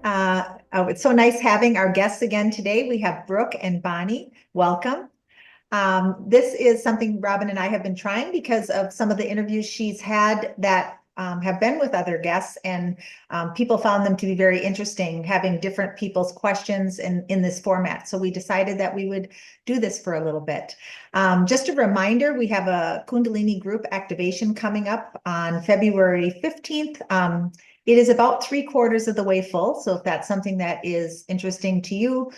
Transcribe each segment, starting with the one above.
It's so nice having our guests again today. We have Brooke and Bonnie. Welcome. This is something Robin and I have been trying because of some of the interviews she's had that have been with other guests, and people found them to be very interesting, having different people's questions in this format. So we decided that we would do this for a little bit. Just a reminder, we have a Kundalini group activation coming up on February 15th. It is about 3/4 of the way full. So if that's something that is interesting to you,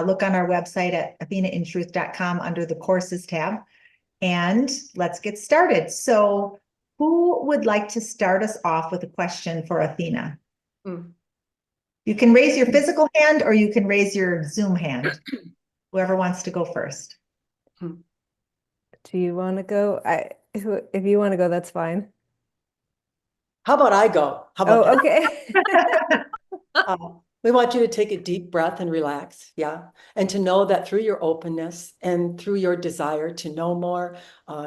look on our website at athenaintruth.com under the courses tab. And let's get started. So who would like to start us off with a question for Athena? You can raise your physical hand or you can raise your Zoom hand. Whoever wants to go first. Do you want to go? If you want to go, that's fine. How about I go? How about that? Okay. We want you to take a deep breath and relax, and to know that through your openness and through your desire to know more,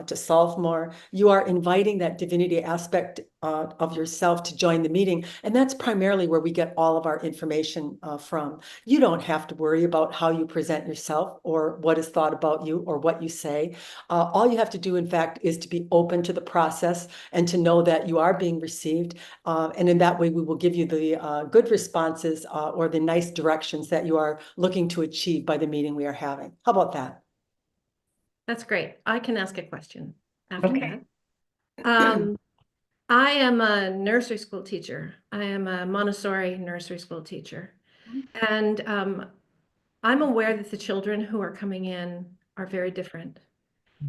to solve more, you are inviting that divinity aspect of yourself to join the meeting. And that's primarily where we get all of our information from. You don't have to worry about how you present yourself or what is thought about you or what you say. All you have to do, in fact, is to be open to the process and to know that you are being received. And in that way, we will give you the good responses or the nice directions that you are looking to achieve by the meeting we are having. How about that? That's great. I can ask a question after Okay. that. I am a nursery school teacher. I am a Montessori nursery school teacher. And I'm aware that the children who are coming in are very different.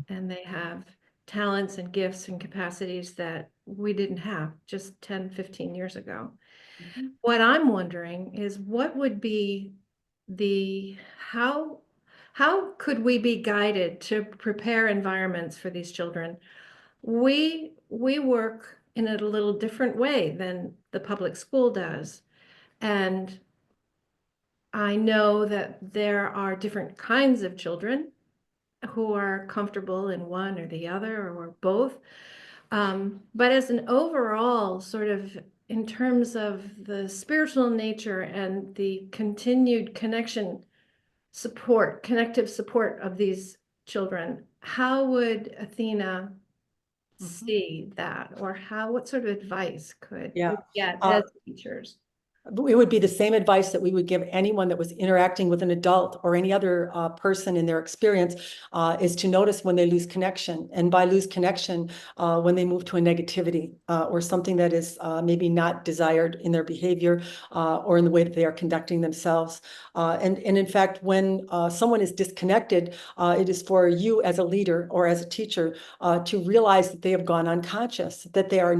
And they have talents and gifts and capacities that we didn't have just 10, 15 years ago. What I'm wondering is what would be how could we be guided to prepare environments for these children? We work in a little different way than the public school does. And I know that there are different kinds of children who are comfortable in one or the other or both. But as an overall sort of in terms of the spiritual nature and the continued connective support of these children, how would Athena see that, or what sort of advice could we get as teachers? It would be the same advice that we would give anyone that was interacting with an adult or any other person in their experience, is to notice when they lose connection. And by lose connection, when they move to a negativity or something that is maybe not desired in their behavior or in the way that they are conducting themselves. And in fact, when someone is disconnected, it is for you as a leader or as a teacher to realize that they have gone unconscious, that they are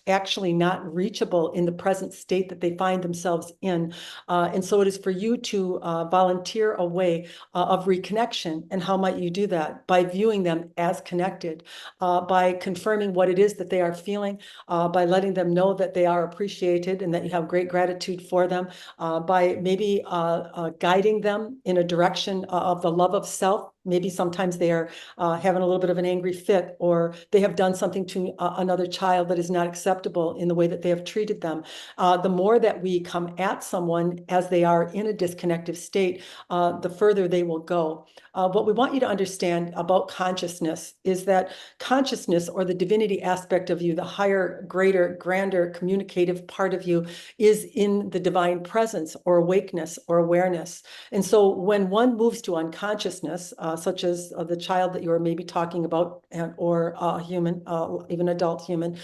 actually not reachable in the present state that they find themselves in. And so it is for you to volunteer a way of reconnection. And how might you do that? By viewing them as connected, by confirming what it is that they are feeling, by letting them know that they are appreciated and that you have great gratitude for them, by maybe guiding them in a direction of the love of self. Maybe sometimes they are having a little bit of an angry fit, or they have done something to another child that is not acceptable in the way that they have treated them. The more that we come at someone as they are in a disconnected state, the further they will go. What we want you to understand about consciousness is that consciousness, or the divinity aspect of you, the higher, greater, grander, communicative part of you, is in the divine presence or awakeness or awareness. And so when one moves to unconsciousness, such as the child that you are maybe talking about, or a human, even adult human,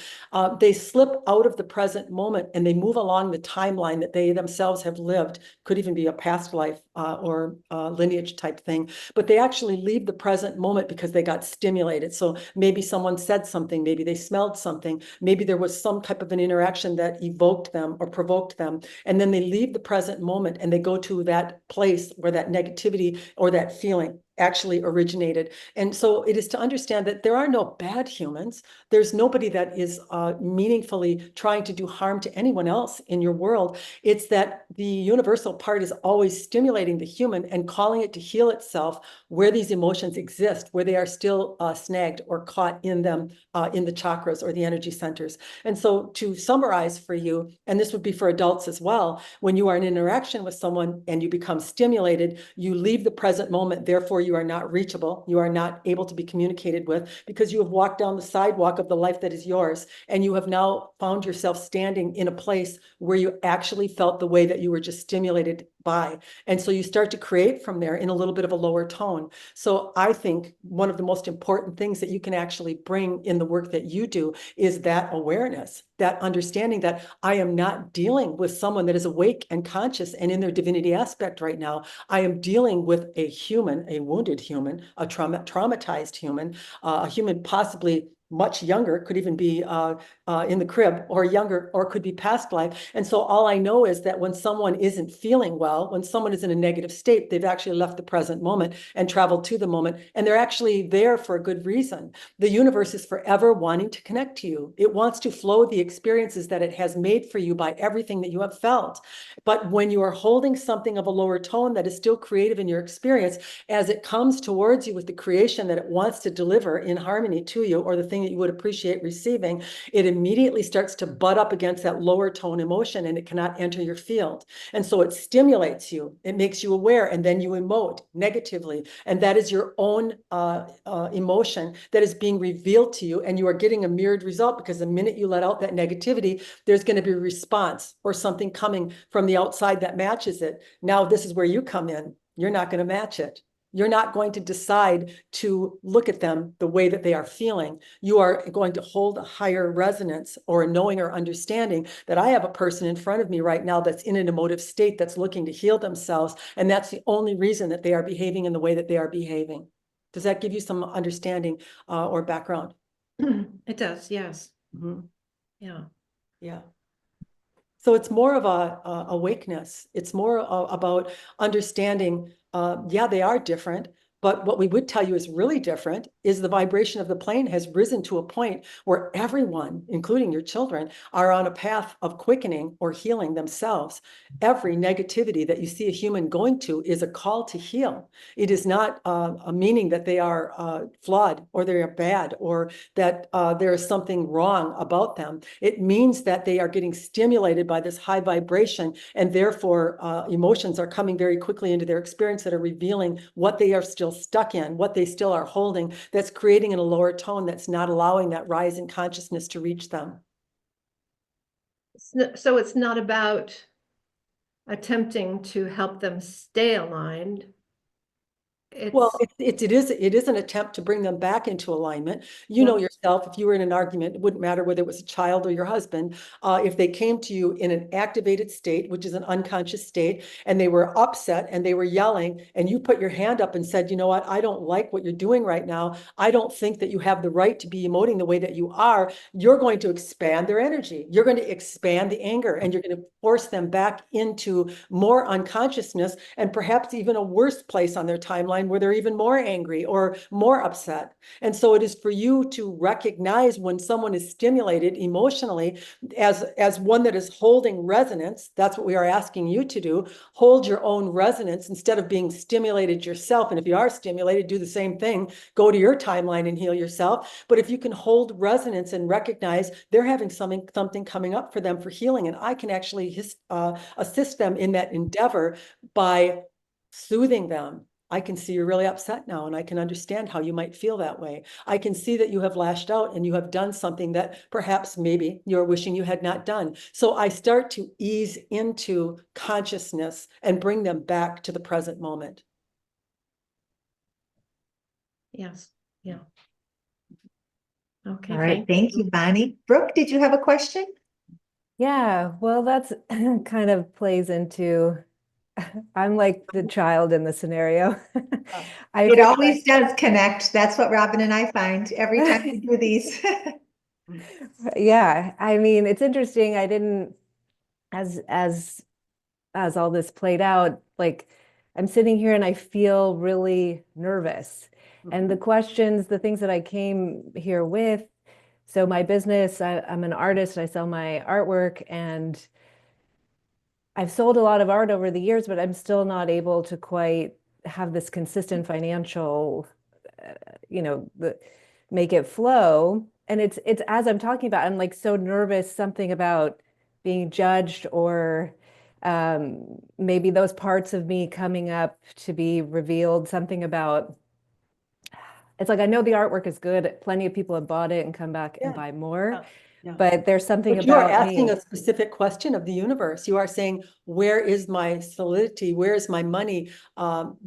they slip out of the present moment and they move along the timeline that they themselves have lived. Could even be a past life or lineage type thing, but they actually leave the present moment because they got stimulated. So maybe someone said something, maybe they smelled something, maybe there was some type of an interaction that evoked them or provoked them, and then they leave the present moment and they go to that place where that negativity or that feeling actually originated. And so it is to understand that there are no bad humans. There's nobody that is meaningfully trying to do harm to anyone else in your world. It's that the universal part is always stimulating the human and calling it to heal itself where these emotions exist, where they are still snagged or caught in them, in the chakras or the energy centers. And so to summarize for you, and this would be for adults as well, when you are in interaction with someone and you become stimulated, you leave the present moment, therefore you are not reachable, you are not able to be communicated with, because you have walked down the sidewalk of the life that is yours, and you have now found yourself standing in a place where you actually felt the way that you were just stimulated by. And so you start to create from there in a little bit of a lower tone. So I think one of the most important things that you can actually bring in the work that you do is that awareness, that understanding that I am not dealing with someone that is awake and conscious and in their divinity aspect right now. I am dealing with a human, a wounded human, a traumatized human, a human possibly much younger, could even be in the crib, or younger, or could be past life. And so all I know is that when someone isn't feeling well, when someone is in a negative state, they've actually left the present moment and traveled to the moment, and they're actually there for a good reason. The universe is forever wanting to connect to you. It wants to flow the experiences that it has made for you by everything that you have felt. But when you are holding something of a lower tone that is still creative in your experience, as it comes towards you with the creation that it wants to deliver in harmony to you, or the thing that you would appreciate receiving, it immediately starts to butt up against that lower tone emotion, and it cannot enter your field. And so it stimulates you, it makes you aware, and then you emote negatively. And that is your own emotion that is being revealed to you, and you are getting a mirrored result, because the minute you let out that negativity, there's going to be a response or something coming from the outside that matches it. Now, this is where you come in. You're not going to match it. You're not going to decide to look at them the way that they are feeling. You are going to hold a higher resonance, or a knowing or understanding that I have a person in front of me right now that's in an emotive state, that's looking to heal themselves. And that's the only reason that they are behaving in the way that they are behaving. Does that give you some understanding or background? It does, yes. Mhm. Yeah. Yeah. So it's more of a awakeness. It's more about understanding, yeah, they are different, but what we would tell you is really different is the vibration of the plane has risen to a point where everyone, including your children, are on a path of quickening or healing themselves. Every negativity that you see a human going to is a call to heal. It is not a meaning that they are flawed, or they are bad, or that there is something wrong about them. It means that they are getting stimulated by this high vibration, and therefore emotions are coming very quickly into their experience that are revealing what they are still stuck in, what they still are holding, that's creating in a lower tone, that's not allowing that rise in consciousness to reach them. So it's not about attempting to help them stay aligned. Well, It's it is an attempt to bring them back into alignment. You know yourself, if you were in an argument, it wouldn't matter whether it was a child or your husband, if they came to you in an activated state, which is an unconscious state, and they were upset and they were yelling, and you put your hand up and said, you know what, I don't like what you're doing right now. I don't think that you have the right to be emoting the way that you are. You're going to expand their energy. You're going to expand the anger, and you're going to force them back into more unconsciousness, and perhaps even a worse place on their timeline, where they're even more angry or more upset. And so it is for you to recognize when someone is stimulated emotionally as one that is holding resonance. That's what we are asking you to do. Hold your own resonance instead of being stimulated yourself. And if you are stimulated, do the same thing. Go to your timeline and heal yourself. But if you can hold resonance and recognize they're having something coming up for them for healing, and I can actually assist them in that endeavor by soothing them. I can see you're really upset now, and I can understand how you might feel that way. I can see that you have lashed out and you have done something that perhaps maybe you're wishing you had not done. So I start to ease into consciousness and bring them back to the present moment. yes, yeah. Okay, All right, thank thank you, Bonnie. Brooke, did you have a question? Yeah, well, that's kind of plays into, I'm like the child in the scenario. I It feel always does connect. That's what Robin and I find every time we do these. yeah, I mean, it's interesting. I didn't, as all this played out, like I'm sitting here and I feel really nervous. And the questions, the things that I came here with, so my business, I'm an artist, I sell my artwork, and I've sold a lot of art over the years, but I'm still not able to quite have this consistent financial, make it flow. And it's as I'm talking about, I'm like so nervous, something about being judged, or maybe those parts of me coming up to be revealed, something about, it's like I know the artwork is good. Plenty of people have bought it and come back and Yeah. buy more. Yeah. But there's something But you are about asking me. a specific question of the universe. You are saying, where is my solidity? Where is my money?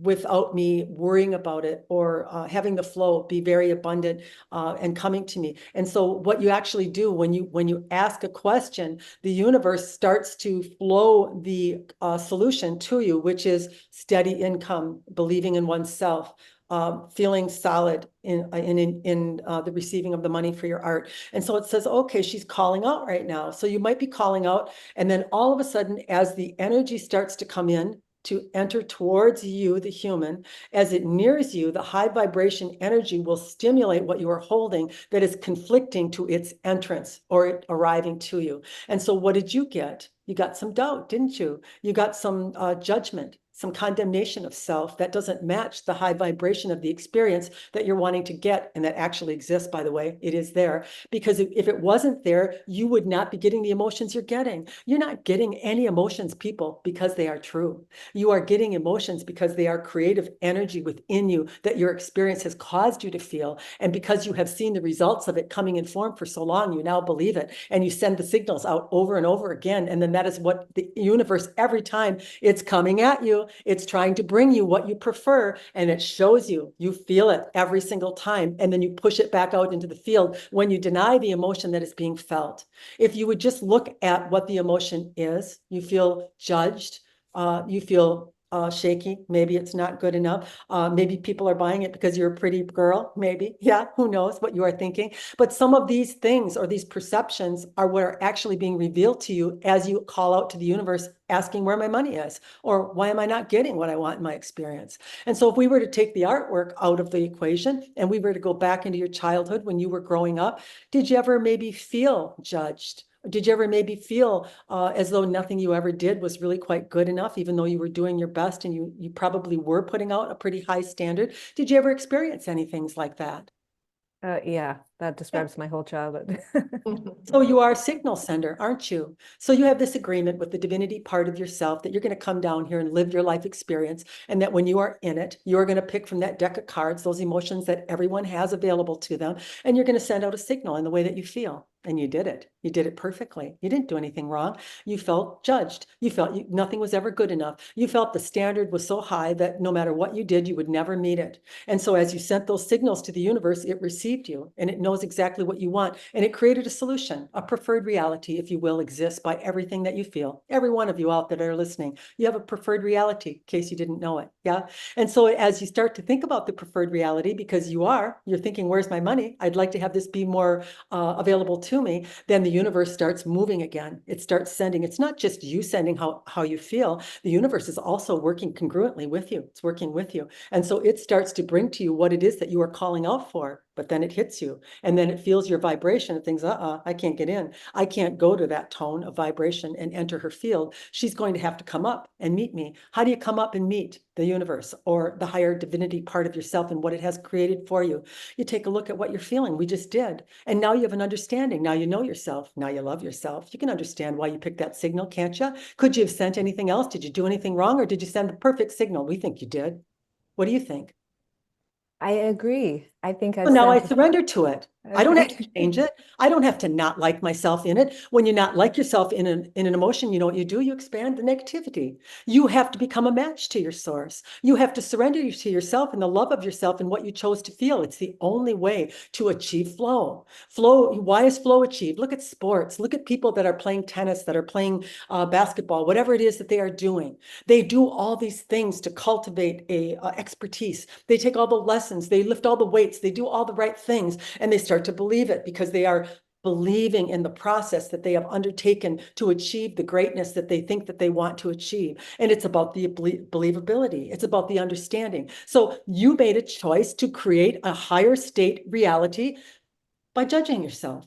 Without me worrying about it, or having the flow be very abundant and coming to me. And so what you actually do when you ask a question, the universe starts to flow the solution to you, which is steady income, believing in oneself, feeling solid in the receiving of the money for your art. And so it says, okay, she's calling out right now. So you might be calling out, and then all of a sudden, as the energy starts to come in to enter towards you, the human, as it nears you, the high vibration energy will stimulate what you are holding that is conflicting to its entrance or it arriving to you. And so what did you get? You got some doubt, didn't you? You got some judgment, some condemnation of self that doesn't match the high vibration of the experience that you're wanting to get. And that actually exists, by the way, it is there. Because if it wasn't there, you would not be getting the emotions you're getting. You're not getting any emotions, people, because they are true. You are getting emotions because they are creative energy within you that your experience has caused you to feel. And because you have seen the results of it coming in form for so long, you now believe it. And you send the signals out over and over again. And then that is what the universe, every time it's coming at you, it's trying to bring you what you prefer. And it shows you, you feel it every single time. And then you push it back out into the field when you deny the emotion that is being felt. If you would just look at what the emotion is, you feel judged, you feel shaky. Maybe it's not good enough. Maybe people are buying it because you're a pretty girl. Maybe. Yeah, who knows what you are thinking. But some of these things or these perceptions are what are actually being revealed to you as you call out to the universe asking where my money is, or why am I not getting what I want in my experience? And so if we were to take the artwork out of the equation and we were to go back into your childhood when you were growing up, did you ever maybe feel judged? Did you ever maybe feel as though nothing you ever did was really quite good enough, even though you were doing your best and you probably were putting out a pretty high standard? Did you ever experience any things like that? Yeah, that describes my whole childhood. So you are a signal sender, aren't you? So you have this agreement with the divinity part of yourself that you're going to come down here and live your life experience, and that when you are in it, you're going to pick from that deck of cards those emotions that everyone has available to them, and you're going to send out a signal in the way that you feel. And you did it. You did it perfectly. You didn't do anything wrong. You felt judged. You felt nothing was ever good enough. You felt the standard was so high that no matter what you did, you would never meet it. And so as you sent those signals to the universe, it received you, and it knows exactly what you want. And it created a solution, a preferred reality, if you will, exists by everything that you feel. Every one of you out there that are listening, you have a preferred reality, in case you didn't know it. Yeah. And so as you start to think about the preferred reality, because you're thinking, where's my money? I'd like to have this be more available to me. Then the universe starts moving again. It starts sending. It's not just you sending how you feel. The universe is also working congruently with you. It's working with you. And so it starts to bring to you what it is that you are calling out for. But then it hits you, and then it feels your vibration and thinks, I can't get in. I can't go to that tone of vibration and enter her field. She's going to have to come up and meet me. How do you come up and meet the universe or the higher divinity part of yourself and what it has created for you? You take a look at what you're feeling. We just did. And now you have an understanding. Now you know yourself. Now you love yourself. You can understand why you picked that signal, can't you? Could you have sent anything else? Did you do anything wrong, or did you send the perfect signal? We think you did. What do you think? I agree. I think I've So now I sent. surrender to it. I don't have to Okay. change it. I don't have to not like myself in it. When you not like yourself in an emotion, you know what you do? You expand the negativity. You have to become a match to your source. You have to surrender to yourself and the love of yourself and what you chose to feel. It's the only way to achieve flow. Flow, why is flow achieved? Look at sports. Look at people that are playing tennis, that are playing basketball, whatever it is that they are doing. They do all these things to cultivate a expertise. They take all the lessons, they lift all the weights, they do all the right things, and they start to believe it because they are believing in the process that they have undertaken to achieve the greatness that they think that they want to achieve. And it's about the believability. It's about the understanding. So you made a choice to create a higher state reality by judging yourself,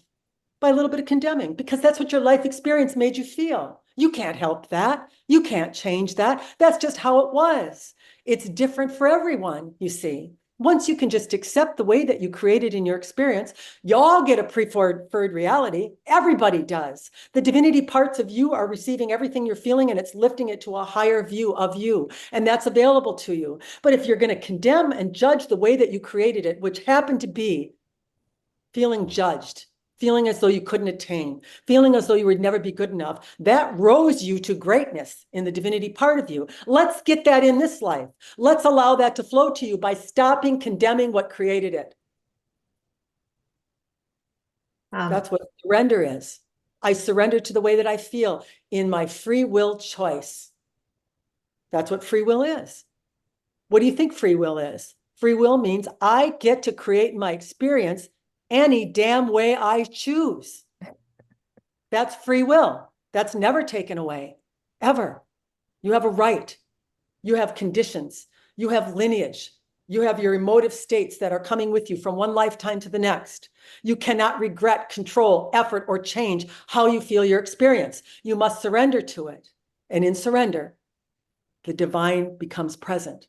by a little bit of condemning, because that's what your life experience made you feel. You can't help that. You can't change that. That's just how it was. It's different for everyone, you see. Once you can just accept the way that you created in your experience, you all get a preferred reality. Everybody does. The divinity parts of you are receiving everything you're feeling, and it's lifting it to a higher view of you. And that's available to you. But if you're going to condemn and judge the way that you created it, which happened to be feeling judged, feeling as though you couldn't attain, feeling as though you would never be good enough, that rose you to greatness in the divinity part of you. Let's get that in this life. Let's allow that to flow to you by stopping condemning what created it. That's what surrender is. I surrender to the way that I feel in my free will choice. That's what free will is. What do you think free will is? Free will means I get to create my experience any damn way I choose. That's free will. That's never taken away, ever. You have a right. You have conditions. You have lineage. You have your emotive states that are coming with you from one lifetime to the next. You cannot regret, control, effort, or change how you feel your experience. You must surrender to it. And in surrender, the divine becomes present.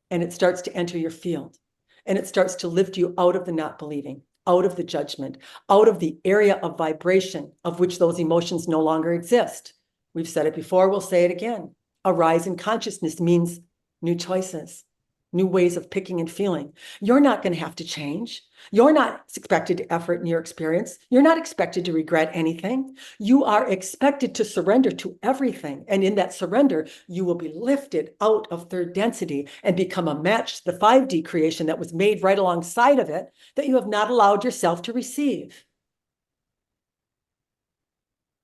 And it starts to enter your field. And it starts to lift you out of the not believing, out of the judgment, out of the area of vibration of which those emotions no longer exist. We've said it before, we'll say it again. A rise in consciousness means new choices, new ways of picking and feeling. You're not going to have to change. You're not expected to effort in your experience. You're not expected to regret anything. You are expected to surrender to everything. And in that surrender, you will be lifted out of third density and become a match to the 5D creation that was made right alongside of it that you have not allowed yourself to receive.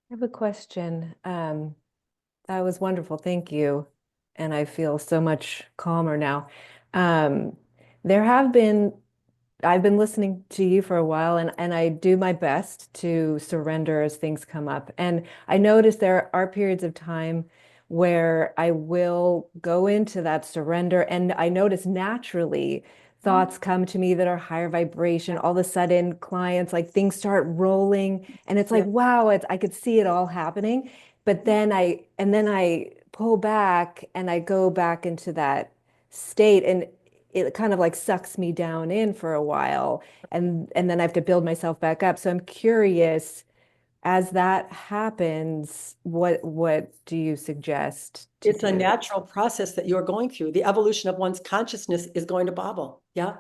I have a question. That was wonderful. Thank you. And I feel so much calmer now. There have been, I've been listening to you for a while, and I do my best to surrender as things come up. And I notice there are periods of time where I will go into that surrender, and I notice naturally thoughts come to me that are higher vibration. All of a sudden, clients, like things start rolling, and it's like, wow, I could see it all happening. But then I pull back and I go back into that state, and it kind of like sucks me down in for a while, and then I have to build myself back up. So I'm curious, as that happens, what do you suggest to It's a do? natural process that you're going through. The evolution of one's consciousness is going to bobble. Yeah.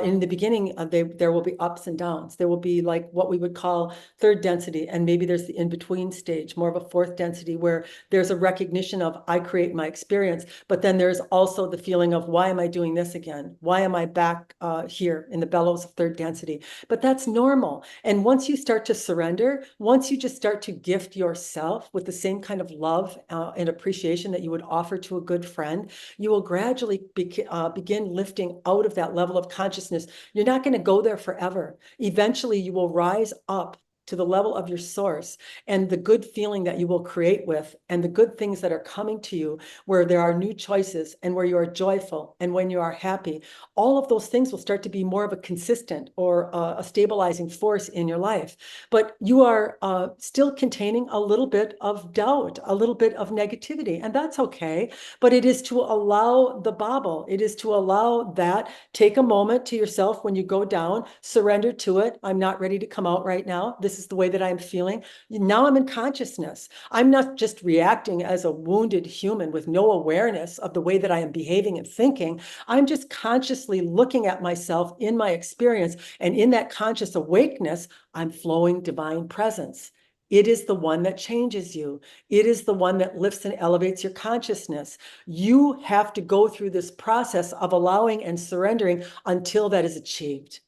In the beginning, there will be ups and downs. There will be like what we would call third density. And maybe there's the in-between stage, more of a fourth density, where there's a recognition of I create my experience. But then there's also the feeling of why am I doing this again? Why am I back here in the bellows of third density? But that's normal. And once you start to surrender, once you just start to gift yourself with the same kind of love and appreciation that you would offer to a good friend, you will gradually begin lifting out of that level of consciousness. You're not going to go there forever. Eventually, you will rise up to the level of your source, and the good feeling that you will create with, and the good things that are coming to you, where there are new choices, and where you are joyful, and when you are happy, all of those things will start to be more of a consistent or a stabilizing force in your life. But you are still containing a little bit of doubt, a little bit of negativity, and that's okay. But it is to allow the bobble. It is to allow that. Take a moment to yourself when you go down, surrender to it. I'm not ready to come out right now. This is the way that I'm feeling. Now I'm in consciousness. I'm not just reacting as a wounded human with no awareness of the way that I am behaving and thinking. I'm just consciously looking at myself in my experience. And in that conscious awakeness, I'm flowing divine presence. It is the one that changes you. It is the one that lifts and elevates your consciousness. You have to go through this process of allowing and surrendering until that is achieved.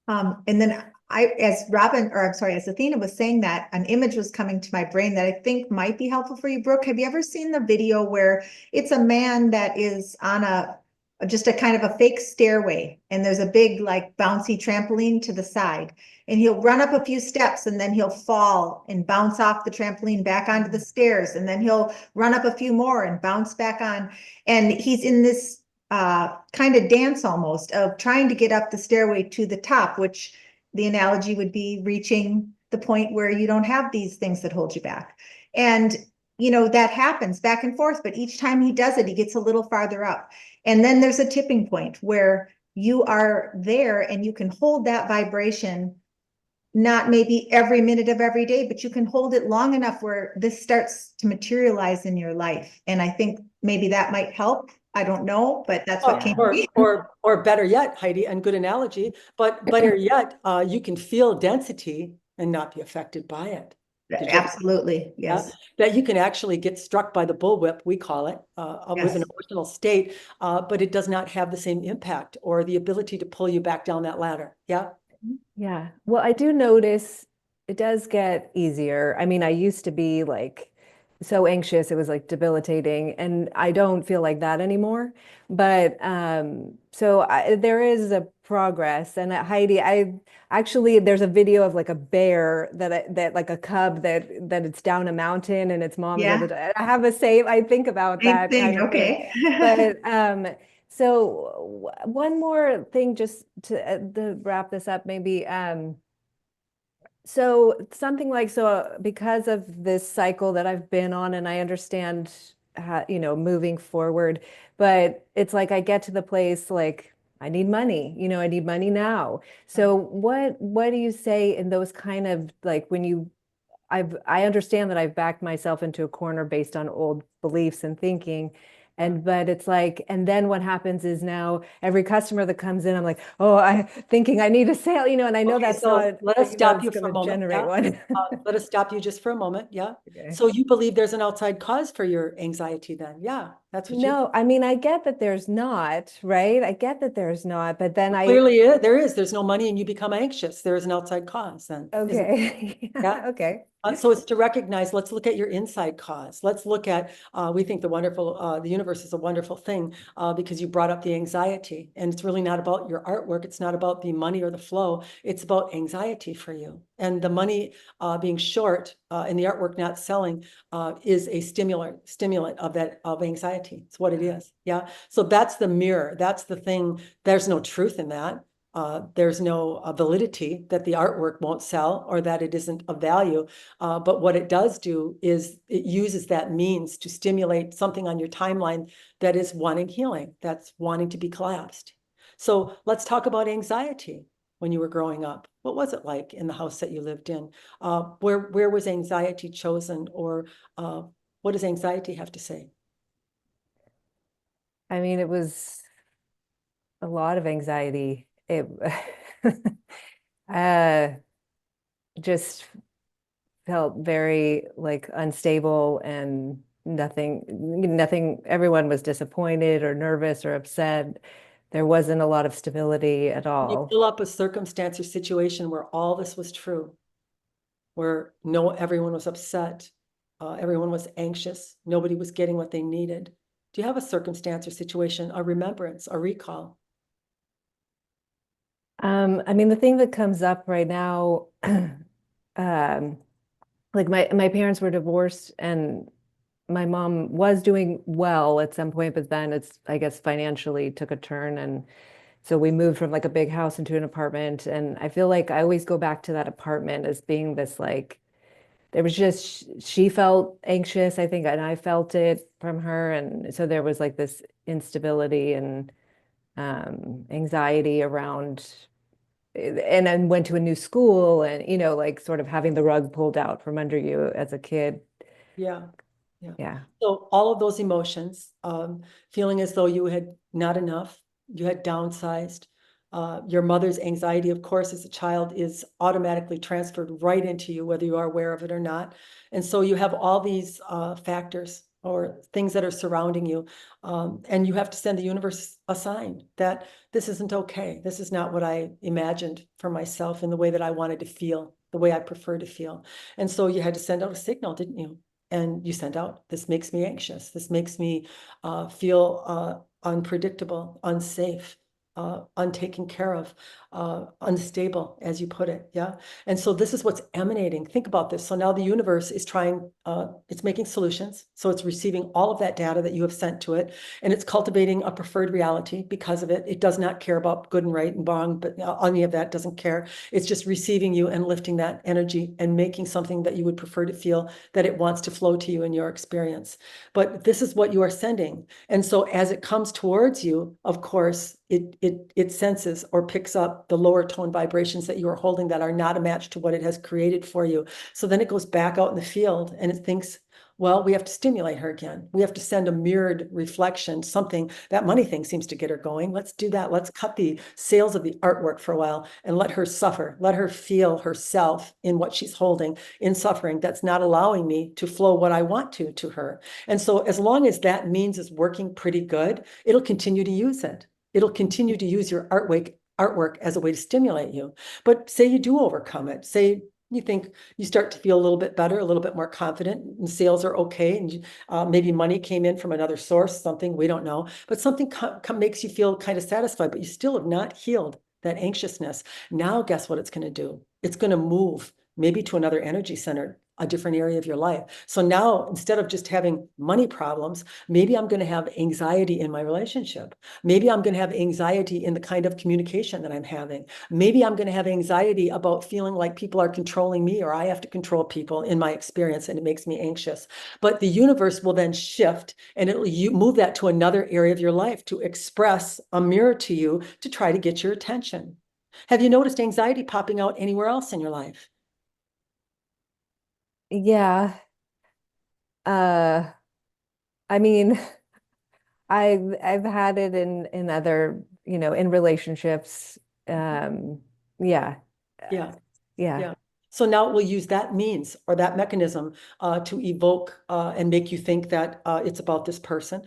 And then as Athena was saying that, an image was coming to my brain that I think might be helpful for you, Brooke. Have you ever seen the video where it's a man that is on just a kind of a fake stairway, and there's a big like bouncy trampoline to the side, and he'll run up a few steps and then he'll fall and bounce off the trampoline back onto the stairs, and then he'll run up a few more and bounce back on, and he's in this kind of dance almost of trying to get up the stairway to the top, which the analogy would be reaching the point where you don't have these things that hold you back. And you know, that happens back and forth, but each time he does it, he gets a little farther up. And then there's a tipping point where you are there and you can hold that vibration, not maybe every minute of every day, but you can hold it long enough where this starts to materialize in your life. And I think maybe that might help. I don't know, but that's what came to me. Or better yet, Heidi, and good analogy, but better yet, you can feel density and not be affected by it. Absolutely, yes. That you can actually get struck by the bullwhip, we call it, with an emotional state, but it does not have the same impact or the ability to pull you back down that ladder. Yeah. Yeah. Well, I do notice it does get easier. I mean, I used to be like so anxious, it was like debilitating, and I don't feel like that anymore. But there is a progress. And Heidi, I actually there's a video of like a bear that like a cub that it's down a mountain and its mom is able to. I have a same. I think about that kind of thing. But so one more thing, just to wrap this up, maybe. So something like, because of this cycle that I've been on, and I understand how, moving forward, but it's like I get to the place like I need money, I need money now. So what do you say in those kind of like when I understand that I've backed myself into a corner based on old beliefs and thinking. But it's like, and then what happens is now every customer that comes in, I'm like, oh, I'm thinking I need a sale, and I know that's not. Let us stop you for a moment. Generate one. Let us stop you just for a moment. Yeah. Okay. So you believe there's an outside cause for your anxiety then? Yeah, that's what No, I mean, I get that there's not, right? I get that there's not, but then clearly there is. There's no money and you become anxious. There is an outside cause then. Okay. Yeah. Okay. So it's to recognize, let's look at your inside cause. Let's look at, we think the universe is a wonderful thing because you brought up the anxiety, and it's really not about your artwork. It's not about the money or the flow. It's about anxiety for you. And the money being short and the artwork not selling is a stimulant of anxiety. It's what it is. Yeah. So that's the mirror. That's the thing. There's no truth in that. There's no validity that the artwork won't sell or that it isn't of value. But what it does do is it uses that means to stimulate something on your timeline that is wanting healing, that's wanting to be collapsed. So let's talk about anxiety when you were growing up. What was it like in the house that you lived in? Where was anxiety chosen, or what does anxiety have to say? I mean, it was a lot of anxiety. It just felt very like unstable, and nothing, everyone was disappointed or nervous or upset. There wasn't a lot of stability at all. You fill up a circumstance or situation where all this was true, where everyone was upset, everyone was anxious, nobody was getting what they needed. Do you have a circumstance or situation, a remembrance, a recall? I mean, the thing that comes up right now, like my parents were divorced, and my mom was doing well at some point, but then I guess financially took a turn. And so we moved from like a big house into an apartment. And I feel like I always go back to that apartment as being this like, there was just, she felt anxious, I think, and I felt it from her. And so there was like this instability and anxiety around, and then went to a new school, and like sort of having the rug pulled out from under you as a kid. Yeah. So all of those emotions, feeling as though you had not enough, you had downsized. Your mother's anxiety, of course, as a child is automatically transferred right into you, whether you are aware of it or not. And so you have all these factors or things that are surrounding you. And you have to send the universe a sign that this isn't okay. This is not what I imagined for myself in the way that I wanted to feel, the way I prefer to feel. And so you had to send out a signal, didn't you? And you sent out, this makes me anxious. This makes me feel unpredictable, unsafe, untaken care of, unstable, as you put it. Yeah. And so this is what's emanating. Think about this. So now the universe is trying, it's making solutions. So it's receiving all of that data that you have sent to it, and it's cultivating a preferred reality because of it. It does not care about good and right and wrong, but any of that doesn't care. It's just receiving you and lifting that energy and making something that you would prefer to feel, that it wants to flow to you in your experience. But this is what you are sending. And so as it comes towards you, of course, it senses or picks up the lower tone vibrations that you are holding that are not a match to what it has created for you. So then it goes back out in the field and it thinks, well, we have to stimulate her again. We have to send a mirrored reflection, something. That money thing seems to get her going. Let's do that. Let's cut the sales of the artwork for a while and let her suffer. Let her feel herself in what she's holding, in suffering that's not allowing me to flow what I want to her. And so as long as that means is working pretty good, it'll continue to use it. It'll continue to use your artwork as a way to stimulate you. But say you do overcome it. Say you think you start to feel a little bit better, a little bit more confident, and sales are okay, and maybe money came in from another source, something, we don't know, but something makes you feel kind of satisfied, but you still have not healed that anxiousness. Now, guess what it's going to do? It's going to move maybe to another energy center, a different area of your life. So now, instead of just having money problems, maybe I'm going to have anxiety in my relationship. Maybe I'm going to have anxiety in the kind of communication that I'm having. Maybe I'm going to have anxiety about feeling like people are controlling me, or I have to control people in my experience, and it makes me anxious. But the universe will then shift, and you move that to another area of your life to express a mirror to you to try to get your attention. Have you noticed anxiety popping out anywhere else in your life? Yeah. I mean, I've had it in other, in relationships. Yeah. Yeah. Yeah. Yeah. So now we'll use that means or that mechanism to evoke and make you think that it's about this person.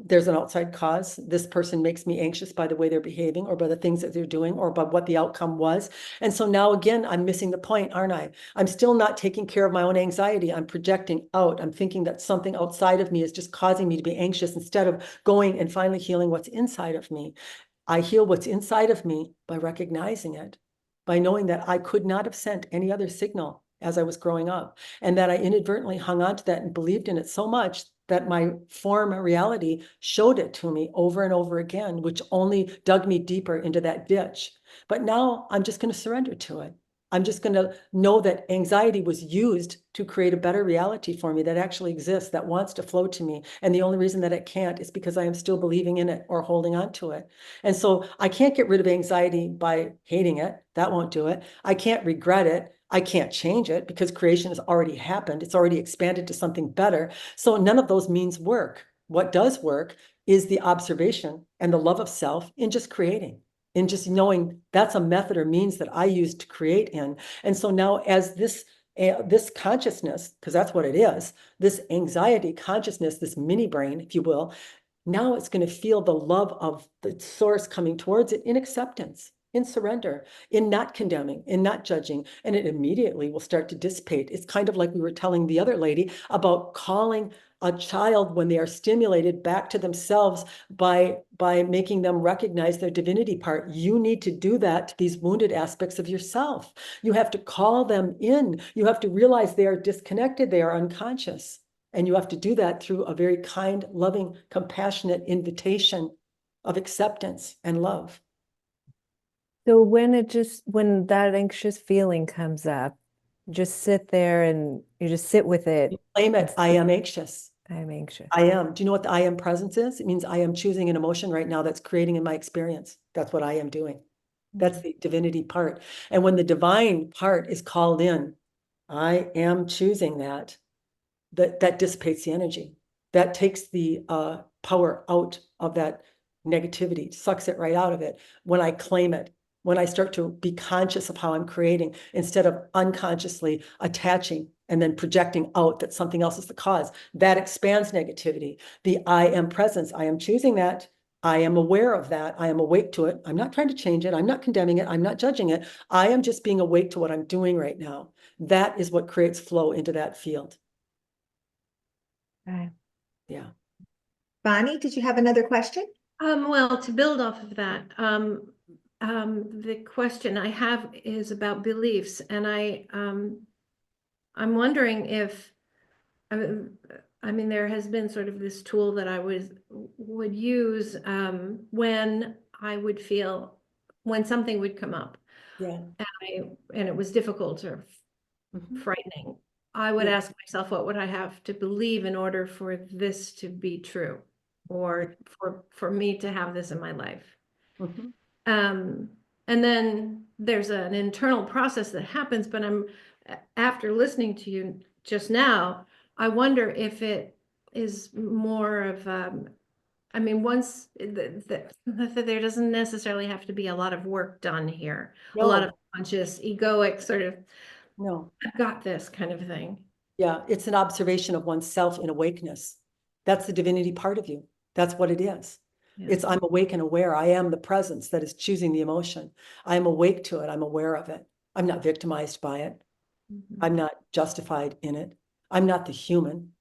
There's an outside cause. This person makes me anxious by the way they're behaving or by the things that they're doing or by what the outcome was. And so now again, I'm missing the point, aren't I? I'm still not taking care of my own anxiety. I'm projecting out. I'm thinking that something outside of me is just causing me to be anxious instead of going and finally healing what's inside of me. I heal what's inside of me by recognizing it, by knowing that I could not have sent any other signal as I was growing up, and that I inadvertently hung on to that and believed in it so much that my form reality showed it to me over and over again, which only dug me deeper into that ditch. But now I'm just going to surrender to it. I'm just going to know that anxiety was used to create a better reality for me that actually exists, that wants to flow to me. And the only reason that it can't is because I am still believing in it or holding on to it. And so I can't get rid of anxiety by hating it. That won't do it. I can't regret it. I can't change it because creation has already happened. It's already expanded to something better. So none of those means work. What does work is the observation and the love of self in just creating, in just knowing that's a method or means that I use to create in. And so now as this consciousness, because that's what it is, this anxiety consciousness, this mini brain, if you will, now it's going to feel the love of the source coming towards it in acceptance, in surrender, in not condemning, in not judging, and it immediately will start to dissipate. It's kind of like we were telling the other lady about calling a child when they are stimulated back to themselves by making them recognize their divinity part. You need to do that to these wounded aspects of yourself. You have to call them in. You have to realize they are disconnected, they are unconscious. And you have to do that through a very kind, loving, compassionate invitation of acceptance and love. So when that anxious feeling comes up, just sit there and you just sit with it. Claim it. I am anxious. I'm anxious. I am. Do you know what the I am presence is? It means I am choosing an emotion right now that's creating in my experience. That's what I am doing. That's the divinity part. And when the divine part is called in, I am choosing that. That dissipates the energy. That takes the power out of that negativity, sucks it right out of it. When I claim it, when I start to be conscious of how I'm creating instead of unconsciously attaching and then projecting out that something else is the cause, that expands negativity. The I am presence, I am choosing that. I am aware of that. I am awake to it. I'm not trying to change it. I'm not condemning it. I'm not judging it. I am just being awake to what I'm doing right now. That is what creates flow into that field. Okay. Yeah. Bonnie, did you have another question? Well, to build off of that, the question I have is about beliefs, and I'm wondering if, I mean, there has been sort of this tool that I would use when I would feel, when something would come up, Yeah. and it was difficult or Mhm. frightening. I would Yeah. ask myself, what would I have to believe in order for this to be true, or for me to have this in my life? Mhm. Um, and then there's an internal process that happens, but after listening to you just now, I wonder if it is more of, I mean, once there doesn't necessarily have to be a lot of work done here, a lot of No, conscious, egoic sort of, no. I've got this kind of thing. Yeah, it's an observation of oneself in awakeness. That's the divinity part of you. That's what it is. Yeah. It's I'm awake and aware. I am the presence that is choosing the emotion. I am awake to it. I'm aware of it. I'm not victimized by it. Mhm. I'm not justified in it. I'm not the human.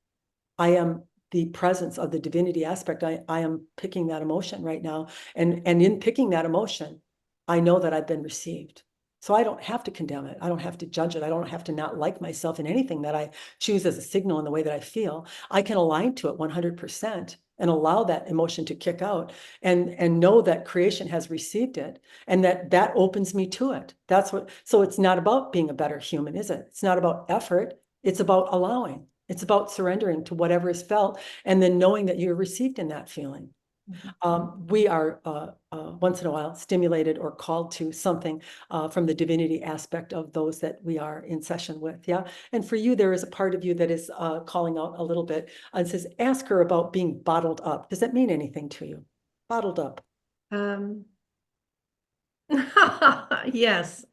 I am the presence of the divinity aspect. I am picking that emotion right now. And in picking that emotion, I know that I've been received. So I don't have to condemn it. I don't have to judge it. I don't have to not like myself in anything that I choose as a signal in the way that I feel. I can align to it 100% and allow that emotion to kick out and know that creation has received it and that opens me to it. That's what, so it's not about being a better human, is it? It's not about effort. It's about allowing. It's about surrendering to whatever is felt and then knowing that you're received in that feeling. We are once in a while stimulated or called to something from the divinity aspect of those that we are in session with. Yeah. And for you, there is a part of you that is calling out a little bit and says, ask her about being bottled up. Does that mean anything to you? Bottled up. Um, yes,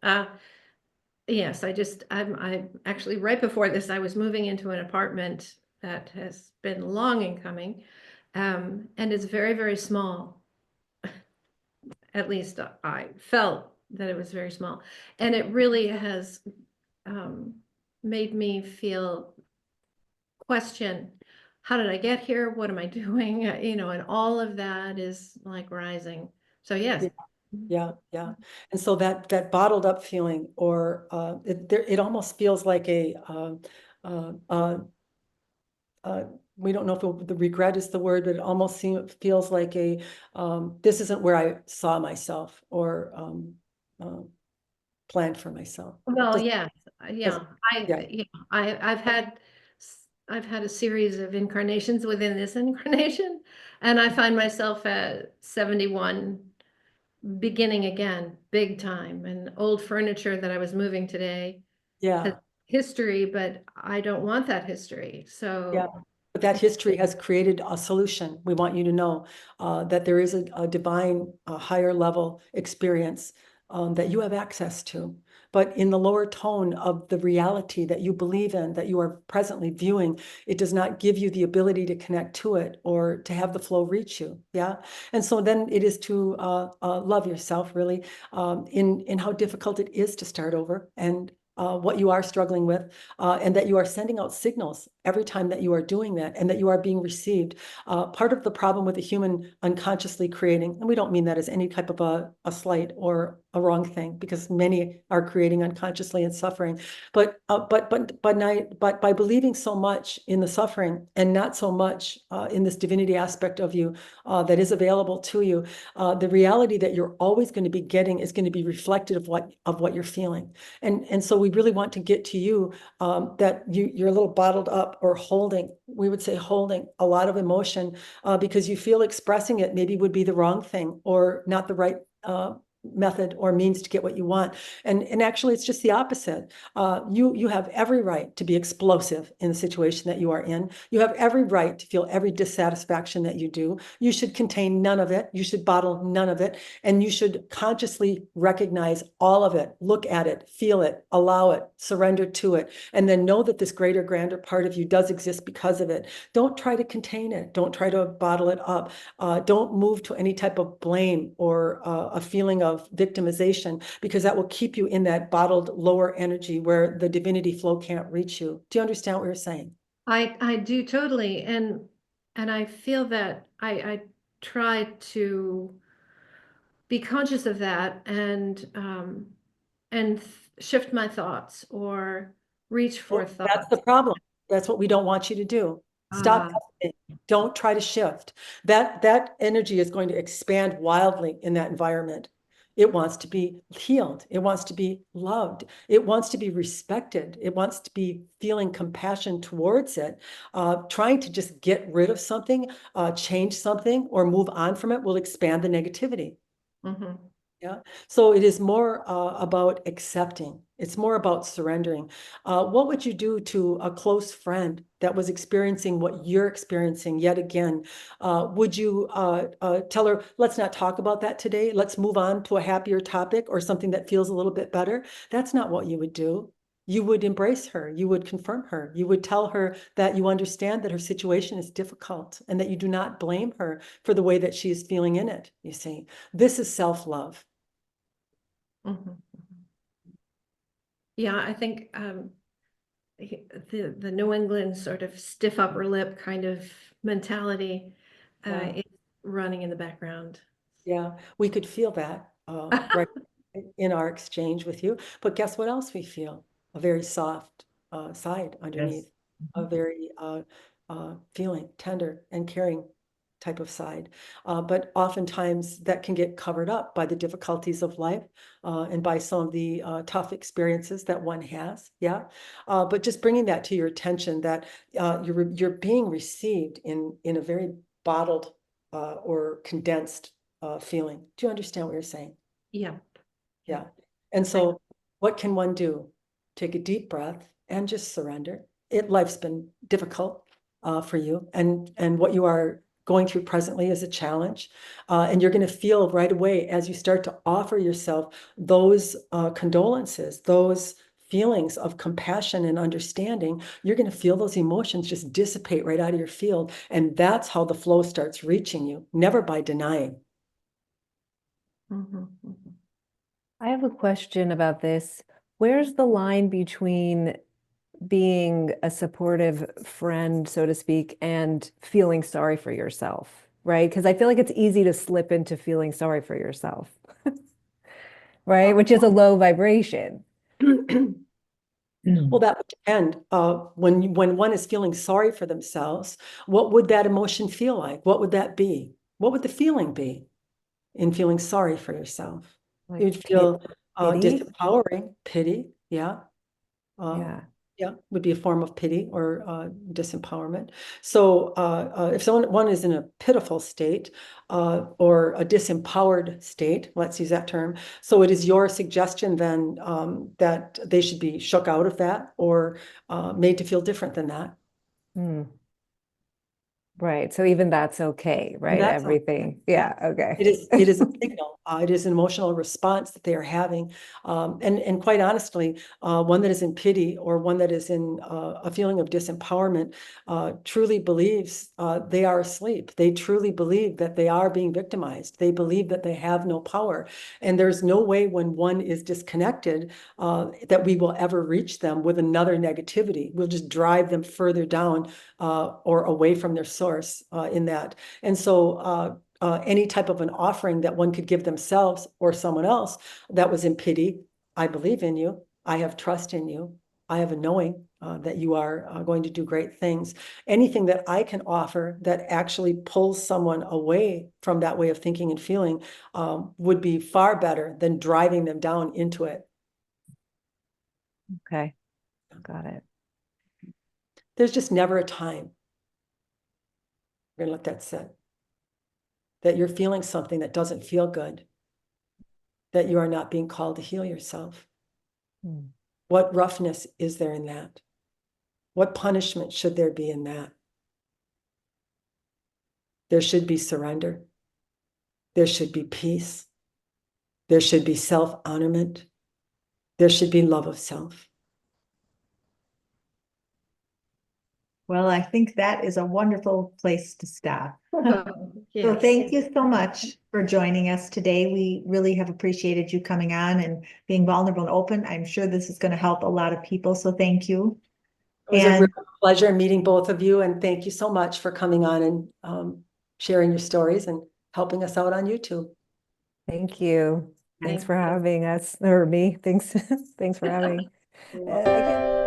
yes, I actually, right before this, I was moving into an apartment that has been long in coming, and it's very, very small. At least I felt that it was very small, and it really has um, made me feel, question, how did I get here? What am I doing? And all of that is like rising. So yes. Yeah, yeah. And so that bottled up feeling, or it almost feels like uh, uh, uh, we don't know if the regret is the word, but it almost feels like this isn't where I saw myself or uh, planned for myself. Well, Does, yeah, does, yeah. yeah, I've had a series of incarnations within this incarnation, and I find myself at 71, beginning again, big time. And old furniture that I was moving today has yeah. history, but I don't want that history. Yeah, So but that history has created a solution. We want you to know that there is a divine, higher level experience that you have access to. But in the lower tone of the reality that you believe in, that you are presently viewing, it does not give you the ability to connect to it or to have the flow reach you. Yeah. And so then it is to love yourself really in how difficult it is to start over and what you are struggling with, and that you are sending out signals every time that you are doing that and that you are being received. Part of the problem with the human unconsciously creating, and we don't mean that as any type of a slight or a wrong thing, because many are creating unconsciously and suffering, but by believing so much in the suffering and not so much in this divinity aspect of you that is available to you, the reality that you're always going to be getting is going to be reflective of what you're feeling. And so we really want to get to you that you're a little bottled up or holding, we would say holding a lot of emotion because you feel expressing it maybe would be the wrong thing or not the right method or means to get what you want. And actually, it's just the opposite. You have every right to be explosive in the situation that you are in. You have every right to feel every dissatisfaction that you do. You should contain none of it. You should bottle none of it. And you should consciously recognize all of it, look at it, feel it, allow it, surrender to it, and then know that this greater, grander part of you does exist because of it. Don't try to contain it. Don't try to bottle it up. Don't move to any type of blame or a feeling of victimization, because that will keep you in that bottled lower energy where the divinity flow can't reach you. Do you understand what you're saying? I do totally, and I feel that try to be conscious of that and shift my thoughts or reach for Well, that's the thoughts. problem. That's what we don't want you to do. Stop Ah, hesitating. Don't try to shift. That energy is going to expand wildly in that environment. It wants to be healed. It wants to be loved. It wants to be respected. It wants to be feeling compassion towards it. Trying to just get rid of something, change something, or move on from it will expand the negativity. mhm. Yeah. So it is more about accepting. It's more about surrendering. What would you do to a close friend that was experiencing what you're experiencing yet again? Would you tell her, let's not talk about that today. Let's move on to a happier topic or something that feels a little bit better? That's not what you would do. You would embrace her. You would confirm her. You would tell her that you understand that her situation is difficult and that you do not blame her for the way that she is feeling in it. You see, this is self-love. Mhm. Yeah, I think the New England sort of stiff upper lip kind of mentality Yeah. is running in the background. Yeah, we could feel that right in our exchange with you. But guess what else we feel? A very soft side underneath, a very feeling, tender and caring type of side. But oftentimes that can get covered up by the difficulties of life and by some of the tough experiences that one has. Yeah. But just bringing that to your attention that you're being received in a very bottled or condensed feeling. Do you understand what you're saying? Yeah. Yeah. And so what can one do? Take a deep breath and just surrender. Life's been difficult for you, and what you are going through presently is a challenge. And you're going to feel right away as you start to offer yourself those condolences, those feelings of compassion and understanding, you're going to feel those emotions just dissipate right out of your field. And that's how the flow starts reaching you, never by denying. Mhm, mhm. I have a question about this. Where's the line between being a supportive friend, so to speak, and feeling sorry for yourself, right? Because I feel like it's easy to slip into feeling sorry for yourself, right? Which is a low vibration. Well, that would depend. When one is feeling sorry for themselves, what would that emotion feel like? What would that be? What would the feeling be in feeling sorry for yourself? Like You'd feel pity. disempowering, pity, yeah. Uh, Yeah. yeah, would be a form of pity or disempowerment. So if one is in a pitiful state or a disempowered state, let's use that term. So it is your suggestion then that they should be shook out of that or made to feel different than that. Hmm. Right. So even that's okay, And right? that's Everything. yeah. Yeah. Okay. It is a signal. It is an emotional response that they are having. And quite honestly, one that is in pity or one that is in a feeling of disempowerment truly believes they are asleep. They truly believe that they are being victimized. They believe that they have no power. And there's no way when one is disconnected that we will ever reach them with another negativity. We'll just drive them further down or away from their source in that. And so any type of an offering that one could give themselves or someone else that was in pity. I believe in you. I have trust in you. I have a knowing that you are going to do great things. Anything that I can offer that actually pulls someone away from that way of thinking and feeling would be far better than driving them down into it. Okay. Got it. There's just never a time. We're going to let that sit. That you're feeling something that doesn't feel good. That you are not being called to heal yourself. Hmm. What roughness is there in that? What punishment should there be in that? There should be surrender. There should be peace. There should be self-honorment. There should be love of self. Well, I think that is a wonderful place to stop. So Yes. thank you so much for joining us today. We really have appreciated you coming on and being vulnerable and open. I'm sure this is going to help a lot of people. So thank you. It was a And real pleasure meeting both of you. And thank you so much for coming on and sharing your stories and helping us out on YouTube. Thank you. Thanks Thank for you. having us, or me. Thanks, thanks for having. I can't-